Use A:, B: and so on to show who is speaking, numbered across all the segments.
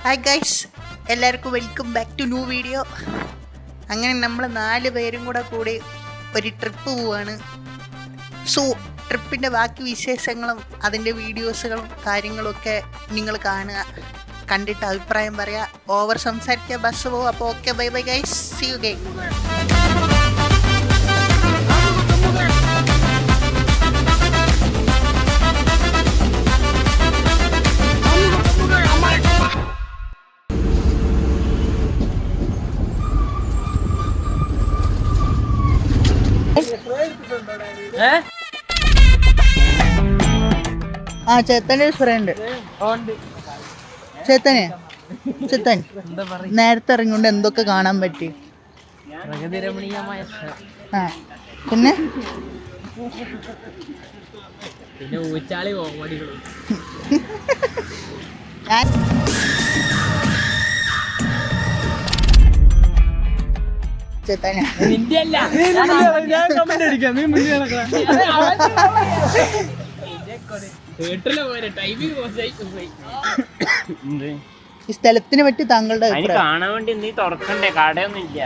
A: Hi guys, എല്ലാവർക്കും welcome back to new video. അങ്ങനെ നമ്മൾ 4 പേരും കൂടി ഒരു ട്രിപ്പ് പോവാണ്. സോ ട്രിപ്പിൻ്റെ ബാക്കി വിശേഷങ്ങളും അതിൻ്റെ വീഡിയോസുകളും കാര്യങ്ങളൊക്കെ നിങ്ങൾ കാണുക, കണ്ടിട്ട് അഭിപ്രായം പറയുക. ഓവർ സംസാരിക്കുക, ബസ് പോവും. അപ്പോൾ okay, bye bye guys, see you guys. ആ ചേത്തൻ്റെ ഒരു ഫ്രണ്ട് ചേത്തൻ നേരത്തെ ഇറങ്ങിക്കൊണ്ട് എന്തൊക്കെ കാണാൻ പറ്റി? ആ പിന്നെ ചേത്തനാ ഈ സ്ഥലത്തിനെ പറ്റി താങ്കളുടെ
B: കാണാൻ വേണ്ടി നീ തുറക്കണ്ടേ? കടയൊന്നും ഇല്ല.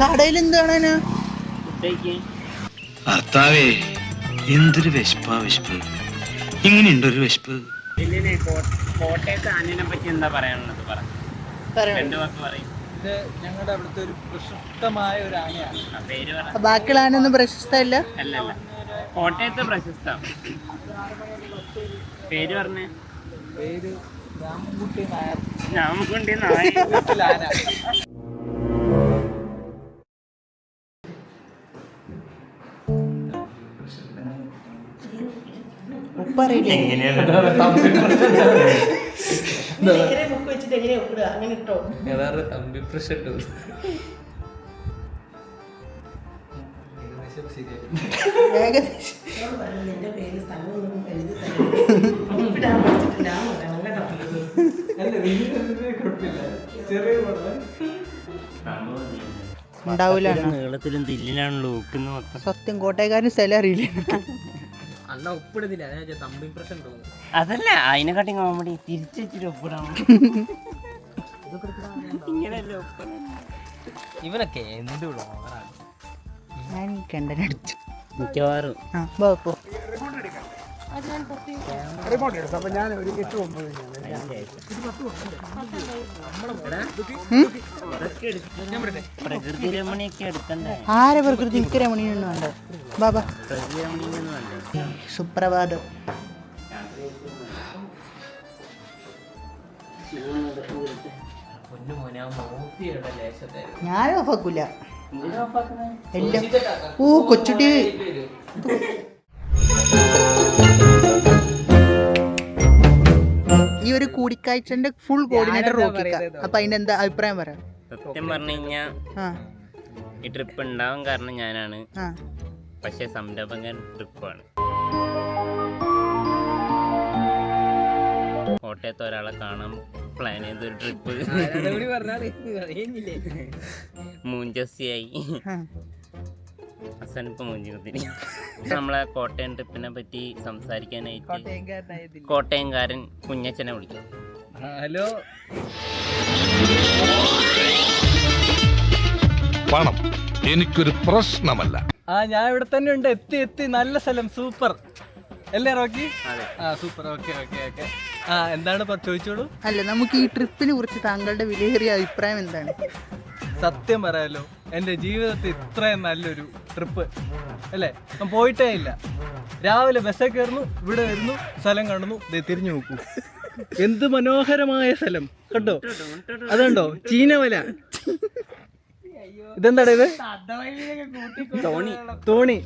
A: കടയിൽ എന്താണ്?
C: ഭർത്താവേ, എന്തൊരു വിശപ്പാ വിശപ്പ്! ഇങ്ങനെയുണ്ടൊരു വിശപ്പ്.
B: കോട്ടയത്തെ ആനയെ പറ്റി എന്താ പറയാനുള്ളത്? രണ്ടു വാക്ക് പറയും.
D: ഇത് ഞങ്ങളുടെ അവിടുത്തെ ഒരു പ്രശസ്തമായ ഒരു ആനയാണ്.
B: പേര് പറ.
A: ബാക്കിയുള്ള ആനൊന്നും പ്രശസ്തമല്ല.
B: അല്ല, കോട്ടയത്തെ പ്രശസ്ത. പേര് പറഞ്ഞേ.
D: പേര് രാമൻകുട്ടി നായർ.
B: രാമൻകുട്ടി നായർ.
D: ആന.
A: ഉണ്ടാവൂല.
B: നീളത്തിലും തില്ലിലാണല്ലോ നോക്കുന്ന മൊത്തം.
A: സത്യം കോട്ടയക്കാരന് സ്ഥലം അറിയില്ല.
B: അതല്ല, അതിനെക്കാട്ടി കോമഡി തിരിച്ചു വെച്ചിട്ട് ഒപ്പിടാം. ഇങ്ങനെയല്ലേ ഒപ്പിടാം. ഇവനൊക്കെ എന്ത്
A: ഞാൻ കണ്ടനടിച്ചു
B: മിക്കവാറും. പ്രകൃതി രമണിയൊക്കെ എടുക്കണ്ടേ?
A: ആരെ പ്രകൃതി? എനിക്ക് രമണീയൊന്നും വേണ്ട ബാബാ.
B: പ്രകൃതി രമണിയൊന്നും വേണ്ട.
A: സുപ്രഭാതം. ഞാൻ ഓഫാക്കൂല എല്ലാം. ഓ കൊച്ചുട്ടി, ഈ ഒരു കൂടിക്കാഴ്ചന്റെ ഫുൾ കോർഡിനേറ്റർ റോക്കിക്ക. അപ്പൊ അതിന്റെ എന്താ അഭിപ്രായം പറയാം?
B: സത്യം പറഞ്ഞു കഴിഞ്ഞാ ഈ ട്രിപ്പ് ഉണ്ടാവാൻ കാരണം ഞാനാണ്. പക്ഷെ സംരംഭകൻ ട്രിപ്പാണ്. കോട്ടയത്ത് ഒരാളെ കാണാൻ പ്ലാൻ ചെയ്തൊരു ട്രിപ്പ് മൂഞ്ചസിയായി. അസനിപ്പോ മൂഞ്ചി കുത്തിരി. നമ്മളെ കോട്ടയം ട്രിപ്പിനെ പറ്റി സംസാരിക്കാനായിട്ട് കോട്ടയംകാരൻ കുഞ്ഞച്ചനെ വിളിക്കും.
D: ഹലോ.
E: പണം എനിക്കൊരു പ്രശ്നമല്ല.
D: ഞാൻ ഇവിടെ തന്നെ ഉണ്ട്. എത്തി. നല്ല സ്ഥലം, സൂപ്പർ അല്ലേ റോക്കി? സൂപ്പർ. ഓക്കെ. എന്താണ് ചോദിച്ചോളൂ.
A: അല്ല, നമുക്ക് ഈ ട്രിപ്പിനെ കുറിച്ച് താങ്കളുടെ വിലയേറിയ അഭിപ്രായം എന്താണ്?
D: സത്യം പറയാലോ, എൻ്റെ ജീവിതത്തിൽ ഇത്രയും നല്ലൊരു ട്രിപ്പ് അല്ലേ ഞാൻ പോയിട്ടേ ഇല്ല. രാവിലെ ബസ്സിൽ കയറുന്നു, ഇവിടെ വരുന്നു, സ്ഥലം കാണുന്നു, തിരിഞ്ഞു നോക്കൂ. എന്ത് മനോഹരമായ സ്ഥലം കണ്ടോ? അതുണ്ടോ ചീനവല? ഇതെന്താടാ ഇത്? തോണി.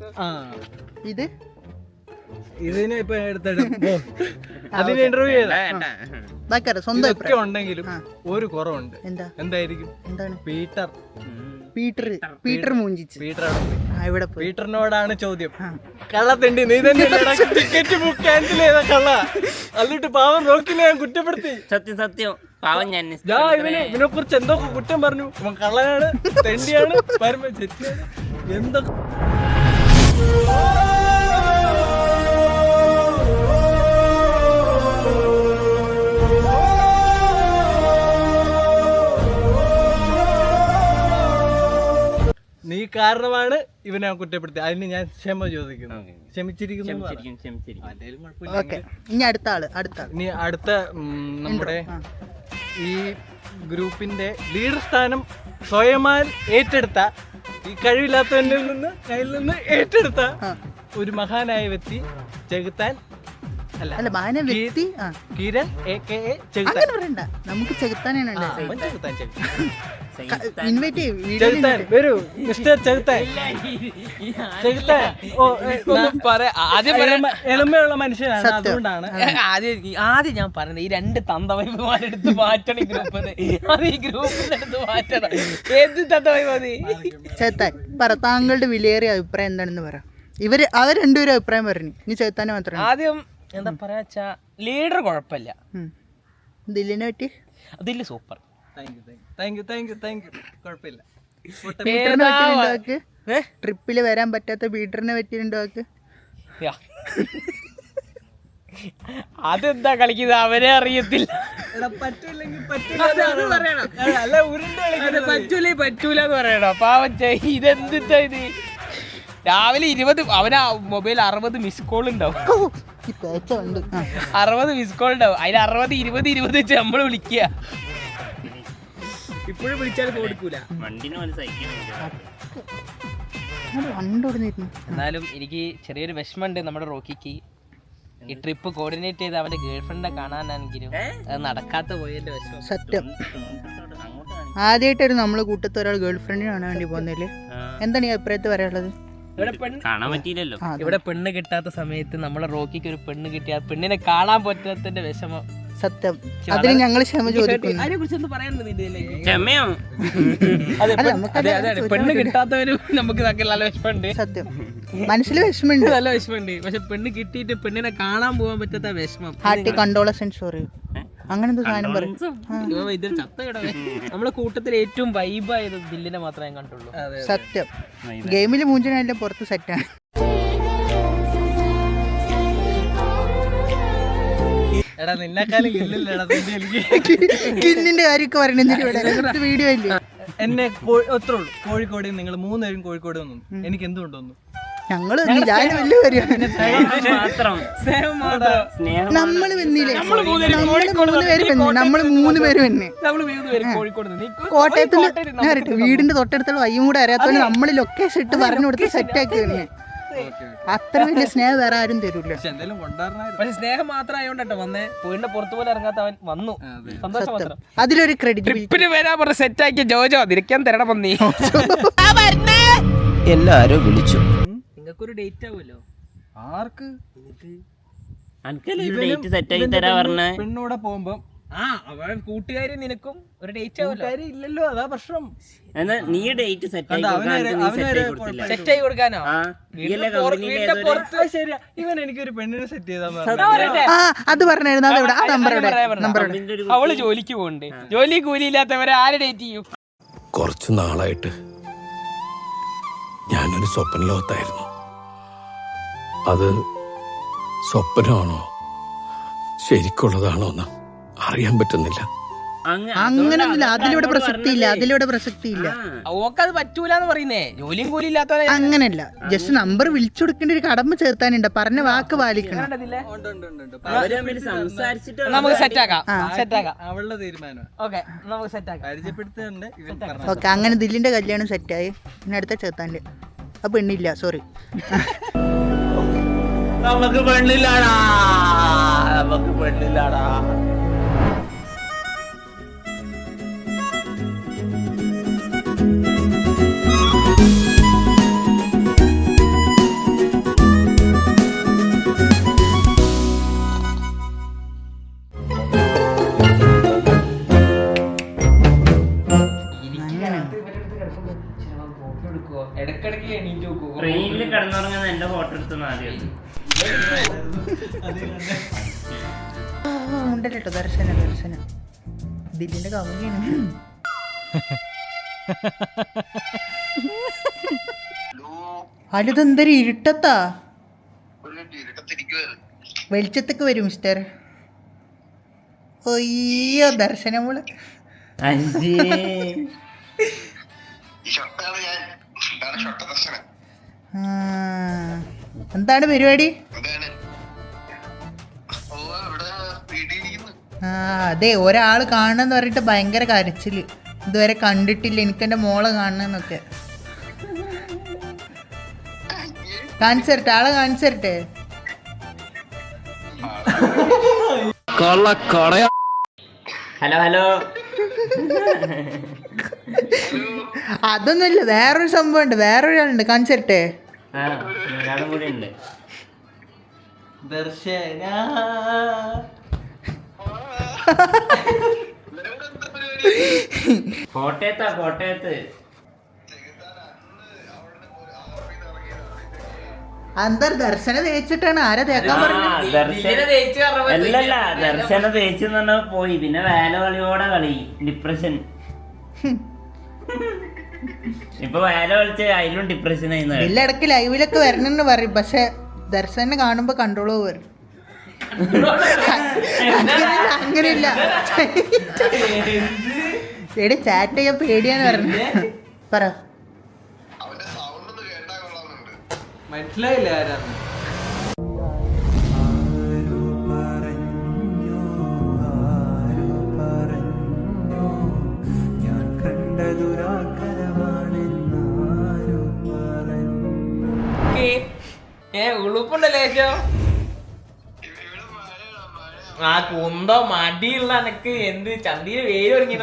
D: ഇതിനെ ഇപ്പൊ എടുത്തിടും. അതിന് ഇന്റർവ്യൂ ചെയ്താ സ്വന്തം ഉണ്ടെങ്കിലും ഒരു കുറവുണ്ട്. എന്തായിരിക്കും?
A: പീറ്റർ മൂഞ്ചിച്ച്.
D: പീറ്ററിനോടാണ് ചോദ്യം. കള്ളത്തിണ്ടി നീ തന്നെ ടിക്കറ്റ് ബുക്ക് ക്യാൻസൽ ചെയ്ത കള്ള. എന്നിട്ട് പാവം റോക്കിനെ ഞാൻ കുറ്റപ്പെടുത്തി.
B: സത്യം പാവം ഞാൻ
D: ഇവനെ കുറിച്ച് എന്തൊക്കെ കുറ്റം പറഞ്ഞു. കള്ളനാണ്, തെണ്ടിയാണ്, പരമ ചെറ്റിയാണ്, എന്തൊക്കെ. കാരണമാണ് ഇവനെ കുറ്റപ്പെടുത്തി. അതിന് ഞാൻ ക്ഷമ ചോദിക്കുന്നു. ക്ഷമിച്ചിരിക്കുന്നു.
B: ക്ഷമിച്ചിരിക്കും.
A: ഓക്കെ, ഇനി അടുത്ത ആള്.
D: ഇനി അടുത്ത നമ്മുടെ ഈ ഗ്രൂപ്പിന്റെ ലീഡർ സ്ഥാനം സ്വയമായി ഏറ്റെടുത്ത, ഈ കഴിവില്ലാത്തവനിൽ നിന്ന് കയ്യിൽ നിന്ന് ഏറ്റെടുത്ത ഒരു മഹാനായ വ്യക്തി ചെകുത്താൻ
A: അല്ല മാന വ്യക്തി
D: കിരൺ AKA ചെകുത്താൻ.
A: അങ്ങനെ പറയണ്ട, നമുക്ക് ചെകുത്താനാണ് ഇൻവൈറ്റ്
D: ചെകുത്താൻ വരൂ മിസ്റ്റർ ചെകുത്താൻ. ചെകുത്താൻ എളിമയുള്ള മനുഷ്യനാണ്, അതുകൊണ്ടാണ്.
F: ആദ്യം ഞാൻ പറഞ്ഞത് ഈ 2 തന്തവൈമാരെടുത്ത് മാറ്റണം ഈ ഗ്രൂപ്പിൽ. അത് ഈ ഗ്രൂപ്പിനെടുത്ത് മാറ്റണം. ഏത് തന്തവൈമതി?
A: ചെകുത്താൻ പറ, താങ്കളുടെ വിലയേറിയ അഭിപ്രായം എന്താണെന്ന് പറ. അവർ രണ്ടുപേരും അഭിപ്രായം പറഞ്ഞു, ഇനി ചെകുത്താനെ മാത്രം.
F: ആദ്യം എന്താ പറയാ, ലീഡർ കുഴപ്പമില്ല.
A: ദില്ലിനെ പറ്റി
F: ദില്ല് സൂപ്പർ.
D: Thank you. കുഴപ്പമില്ല.
A: ട്രിപ്പില് വരാൻ പറ്റാത്ത ബീറ്ററിനെ പറ്റിയിട്ടുണ്ടോ?
F: അതെന്താ കളിക്കുന്നത് അവരെ അറിയത്തില്ല. പറ്റൂല എന്ന് പറയണോ പാവം. ഇതെന്താ ഇത്? രാവിലെ 20 അവനാ മൊബൈൽ 60 മിസ് കോൾ ഉണ്ടാവും. 60 മിസ് കോൾ ഉണ്ടാവും. അതിൽ 60 20 വെച്ച് നമ്മള് വിളിക്കുക. ഇപ്പോഴും വിളിച്ചാൽ കൊടുക്കൂല. എന്നാലും എനിക്ക് ചെറിയൊരു വിഷമമുണ്ട് നമ്മുടെ റോക്കിക്ക്. ഈ ട്രിപ്പ് കോർഡിനേറ്റ് ചെയ്ത് അവന്റെ ഗേൾഫ്രണ്ടിനെ കാണാനാണെങ്കിലും അത് നടക്കാത്ത പോയതിന്റെ വിഷമം.
A: സത്യം, ആദ്യമായിട്ടൊരു നമ്മളെ കൂട്ടത്തിൽ ഒരാൾ ഗേൾഫ്രണ്ടിനെ കാണാൻ വേണ്ടി പോകുന്നതില് എന്താണ് ഈ അഭിപ്രായത്തിൽ പറയാനുള്ളത്?
B: കാണാൻ പറ്റിയില്ലല്ലോ.
F: ഇവിടെ പെണ്ണ് കിട്ടാത്ത സമയത്ത് നമ്മളെ റോക്കിക്ക് ഒരു പെണ്ണ് കിട്ടി, ആ പെണ്ണിനെ കാണാൻ പറ്റാത്തതിന്റെ വിഷമം.
A: സത്യം, അതിന് ഞങ്ങൾ ക്ഷമ ചോദിക്കുന്നു.
F: അതിനെ കുറിച്ചൊന്നും പറയാനൊന്നും.
B: ക്ഷമയോ?
F: പെണ്ണ് കിട്ടാത്തവരും നമുക്ക് നല്ല വിഷമമുണ്ട്.
A: സത്യം, മനസ്സിൽ വിഷമമുണ്ട്,
F: നല്ല വിഷമമുണ്ട്. പക്ഷെ പെണ്ണ് കിട്ടിയിട്ട് പെണ്ണിനെ കാണാൻ പോകാൻ പറ്റാത്ത വിഷമം.
A: ഹാർട്ടി കണ്ടോളസൻസ് പറയും, അങ്ങനത്തെ സാധനം പറയും.
F: ഇതൊരു ചത്തയുടെ നമ്മളെ കൂട്ടത്തിൽ ഏറ്റവും വൈബായത് ദില്ലിനെ മാത്രമേ ഞാൻ കണ്ടുള്ളൂ.
A: സത്യം, ഗെയിമിൽ മൂഞ്ചിനെല്ലാം പുറത്ത് സെറ്റാണ്.
D: എടാ നിന്നെക്കാളും കില്ലില്ലടാ
A: കില്ലിന്റെ കാര്യമൊക്കെ പറയണ വീഡിയോ ഇല്ലേ?
D: എന്നെ അത്രേ ഉള്ളൂ. കോഴിക്കോട് നിങ്ങൾ 3 പേരും കോഴിക്കോട് വന്നു. എനിക്ക് എന്തുകൊണ്ടൊന്നു
A: ഞങ്ങള് വലിയ കാര്യമാണ്. നമ്മള് വന്നില്ലേ? നമ്മള് 3 പേര് വന്നെ. കോട്ടയത്ത് വീടിന്റെ തൊട്ടടുത്തുള്ള വയ്യും കൂടെ അറിയാത്തവന് നമ്മള് ലൊക്കേഷൻ ഇട്ട് പറഞ്ഞു കൊടുത്ത് സെറ്റാക്കി തന്നെ. അത്ര വലിയ സ്നേഹം വേറെ ആരും തരൂല.
F: പക്ഷെ സ്നേഹം മാത്രം ആയോണ്ടോ വന്നേ. പോയിന്റെ പുറത്തു പോലെ ഇറങ്ങാത്ത അവൻ വന്നു. സന്തോഷം മാത്രം.
A: അതിലൊരു ക്രെഡിറ്റ്
F: വരാൻ പറഞ്ഞ സെറ്റാക്കിയ ജോജോ നിരക്കാൻ തരണം വന്നീ. എല്ലാരും വിളിച്ചു. നിങ്ങൾക്കൊരു ഡേറ്റ് ആവുമല്ലോ.
D: ആർക്ക്?
B: ഡേറ്റ് സെറ്റാക്കി തരാ പറഞ്ഞ
D: പെണ്ണൂടെ പോകുമ്പോ
F: അവൻ കൂട്ടുകാരി നിനക്കും ഒരു ഡേറ്റ് ആവുമല്ലോ.
D: ഇല്ലല്ലോ, അതാ പ്രശ്നം.
B: നീ ഡേറ്റ് സെറ്റാക്കി
F: കൊടുക്കാനോ?
D: ശരിയാ, ഇവൻ എനിക്കൊരു പെണ്ണിനെ സെറ്റ് ചെയ്താ.
A: അത് പറഞ്ഞായിരുന്നു.
F: അവള് ജോലിക്ക് പോകണ്ടേ? ജോലി കൂലിയില്ലാത്തവരെ ആര് ഡേറ്റ് ചെയ്യും?
G: കുറച്ചു നാളായിട്ട് ഞാനൊരു സ്വപ്ന ലോകത്തായിരുന്നു. അത് സ്വപ്നമാണോ ശരിക്കുള്ളതാണോ എന്ന് അറിയാൻ പറ്റുന്നില്ല.
A: അങ്ങനൊന്നുമില്ല, അതിലൂടെ പ്രസക്തി ഇല്ല.
F: ഓക്കത് പറ്റൂലെന്ന് പറയുന്നേ. ജോലിയും കൂലി ഇല്ലാത്തവരെ
A: അങ്ങനല്ല, ജസ്റ്റ് നമ്പർ വിളിച്ചു കൊടുക്കേണ്ട ഒരു കടമ ചേർത്താനുണ്ട്. പറഞ്ഞ വാക്ക് പാലിക്കണം.
F: നമുക്ക് സെറ്റാക്കാം.
D: അവളുടെ തീരുമാനം.
F: ഓക്കെ, നമുക്ക് സെറ്റാക്കാം.
D: പരിചയപ്പെടുത്തുന്നുണ്ട്.
A: ഓക്കെ, അങ്ങനെ ദില്ലിന്റെ കല്യാണം സെറ്റായി. പിന്നെ അടുത്ത ചേർത്താൻ്റെ ആ പെണ്ണില്ല, സോറി.
F: നമുക്ക് പെണ്ണില്ലാടാ. ഇടക്കിടക്ക് എണീറ്റ് നോക്കൂ.
B: ട്രെയിനിൽ കിടന്നുറങ്ങുന്ന എന്റെ ഫോട്ടോ എടുത്തു ആദ്യം.
A: ഉണ്ടല്ലോ ദർശന ദില്ലിന്റെ കവങ്ങിയാണ്. അല്ലതെന്തൊരു ഇരുട്ടത്താ? വെളിച്ചത്തേക്ക് വരും മിസ്റ്റർ. ഒയ്യോ ദർശനമോള് ആ, എന്താണ് പരിപാടി? ആ അതെ, ഒരാൾ കാണണമെന്ന് പറഞ്ഞിട്ട് ഭയങ്കര കരച്ചില്. ഇതുവരെ കണ്ടിട്ടില്ല, എനിക്ക് എൻ്റെ മോളെ കാണണമെന്നൊക്കെ. കാണിച്ചു തരട്ടെ, ആളെ കാണിച്ചു തരട്ടെ.
B: Hello hello.
A: അതൊന്നുമില്ല, വേറൊരു സംഭവം ഉണ്ട്, വേറൊരാളുണ്ട്, കാണിച്ചു തരട്ടെ.
B: ആ ഒരാളും കൂടി ഉണ്ട്.
D: ദർശന
B: കോട്ടയത്ത്
A: അന്തർ ദർശന തേച്ചിട്ടാണ്. ആരാ തേക്കാൻ പറഞ്ഞു?
B: അല്ലല്ല, ദർശന തേച്ച് പറഞ്ഞ പോയി. പിന്നെ വേല കളിയോടെ കളി, ഡിപ്രഷൻ. ഇപ്പൊ വേല കളിച്ച് അതിലും ഡിപ്രഷൻ ആയിരുന്നു.
A: ഇടയ്ക്ക് ലൈവിലൊക്കെ വരണമെന്ന് പറയും, പക്ഷെ ദർശനെ കാണുമ്പോ കൺട്രോൾ വരും. അങ്ങനെയില്ല, എടി ചാറ്റ് ചെയ്യാൻ പേടിയാന്ന് പറഞ്ഞു. പറ.
D: മനസ്സിലായില്ല ആരാന്ന്.
F: ഉളുപ്പുണ്ടല്ലോ ലേശം. ആ കുന്തോ മടിയുള്ള എനക്ക് എന്ത് ചന്തിയിൽ വെയിൽ ഒരുങ്ങി.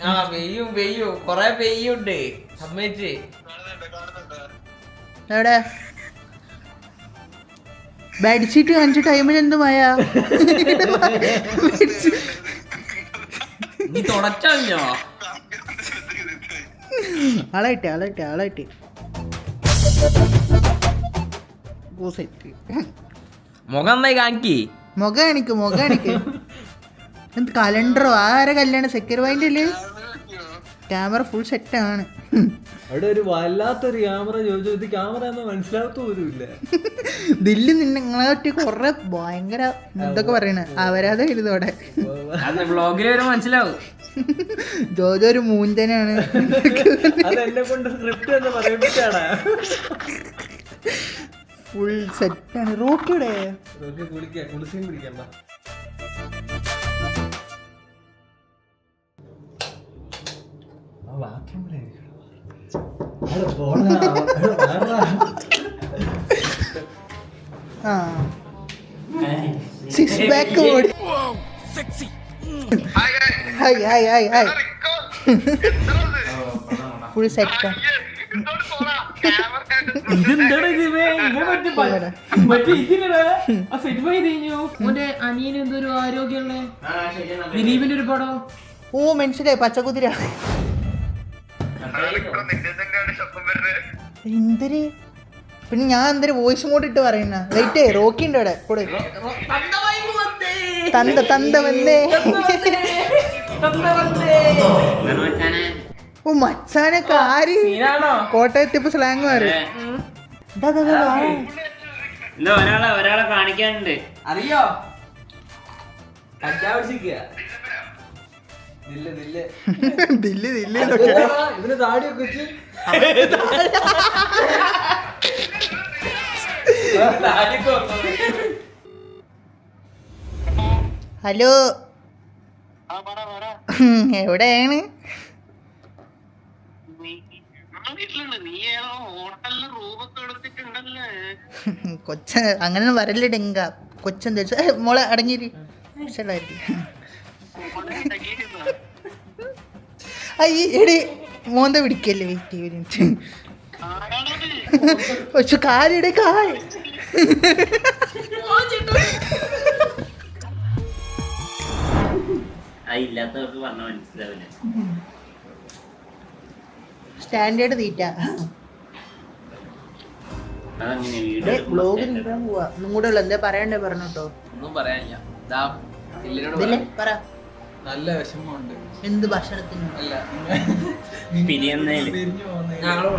F: ആ പെയ്യും കൊറേ പെയ്യുണ്ട്, സമ്മതിച്ച്.
A: എവിടെ ബെഡ്ഷീറ്റ് കാണിച്ച ടൈമിൽ എന്ത് മഴ?
F: നീ തുടച്ചോ?
A: ആളായിട്ട്
F: മുഖം നന്നായി കാണിക്ക്.
A: മുഖം കാണിക്ക്. എന്ത് കലണ്ടറോ? ആരെ കല്യാണം? സെക്യൂരിറ്റി അല്ലേ? ക്യാമറ ഫുൾ സെറ്റാണ്.
D: അവിടെ ഒരു വല്ലാത്തൊരു ക്യാമറ ചോദിച്ചു, ക്യാമറ എന്ന് മനസ്സിലാകത്ത പോലും ഇല്ല.
A: ദില്ലി നിങ്ങളെ പറ്റി കൊറേ ഭയങ്കര എന്തൊക്കെ പറയണ അവരാതെ ഇരുന്നോടെ.
F: വ്ളോഗിൽ വരെ മനസ്സിലാവും.
A: ജോജോ ഒരു മൂഞ്ചനാണ്.
D: അതെന്നെ കൊണ്ട് സ്ക്രിപ്റ്റ് എന്ന് പറയിപ്പിച്ചാണ്.
A: ഫുൾ സെറ്റാണ്. റോക്കിയുടെ
D: കുളിച്ചും പിടിക്കണ്ട.
A: സിക്സ് ബാക്ക് ഓടി. ഹായ് ഫുൾ സെറ്റാണ്.
F: അനിയന് എന്തൊരു ആരോഗ്യമുള്ള ദിലീപിന്റെ ഒരു പടം.
A: ഓ മനസ്സിലായി, പച്ചക്കുതിര. എന്തൊരു പിന്നെ ഞാൻ എന്തൊരു വോയിസ് മോഡ് ഇട്ട് പറയുന്ന. വെയിറ്റ്, റോക്കി ഉണ്ട് അവിടെ കൂടെ. തന്ത വന്നേ. ഓ മച്ചാനൊക്കെ ആര് കോട്ടയത്തിപ്പ് സ്ലാങ് മാറി.
B: ഒരാളെ കാണിക്കാനുണ്ട്.
F: അറിയോ?
A: ദില്ലി
D: ഇവന് താടിയൊക്കെ വെച്ച്
A: ഹലോ, എവിടെയാണ്? കൊച്ച അങ്ങനെ വരല്ലേ ഡെങ്ക. കൊച്ചെന്താ മോളെ അടങ്ങിയിരി. എടി മോന്ത പിടിക്കല്ലേ. വെയിറ്റ് പക്ഷെ കാലിടെ കാൽ.
B: ഇല്ലാത്തവർക്ക് പറഞ്ഞ മനസ്സിലാവില്ല.
A: സ്റ്റാൻഡേർഡ് തീറ്റ. ബ്ലോഗ് നിൽക്കാൻ പോവാ. ഒന്നും കൂടെ ഉള്ളു. എന്താ പറയണ്ടേ പറഞ്ഞോട്ടോ.
F: ഒന്നും പറയാനില്ല.
A: പറ.
D: നല്ല വിഷമമുണ്ട്.
A: എന്ത് ഭക്ഷണത്തിന്?
D: അല്ല
B: പിരിയുന്നതിൽ
D: പിരിഞ്ഞു പോകുന്ന
F: ഞങ്ങള്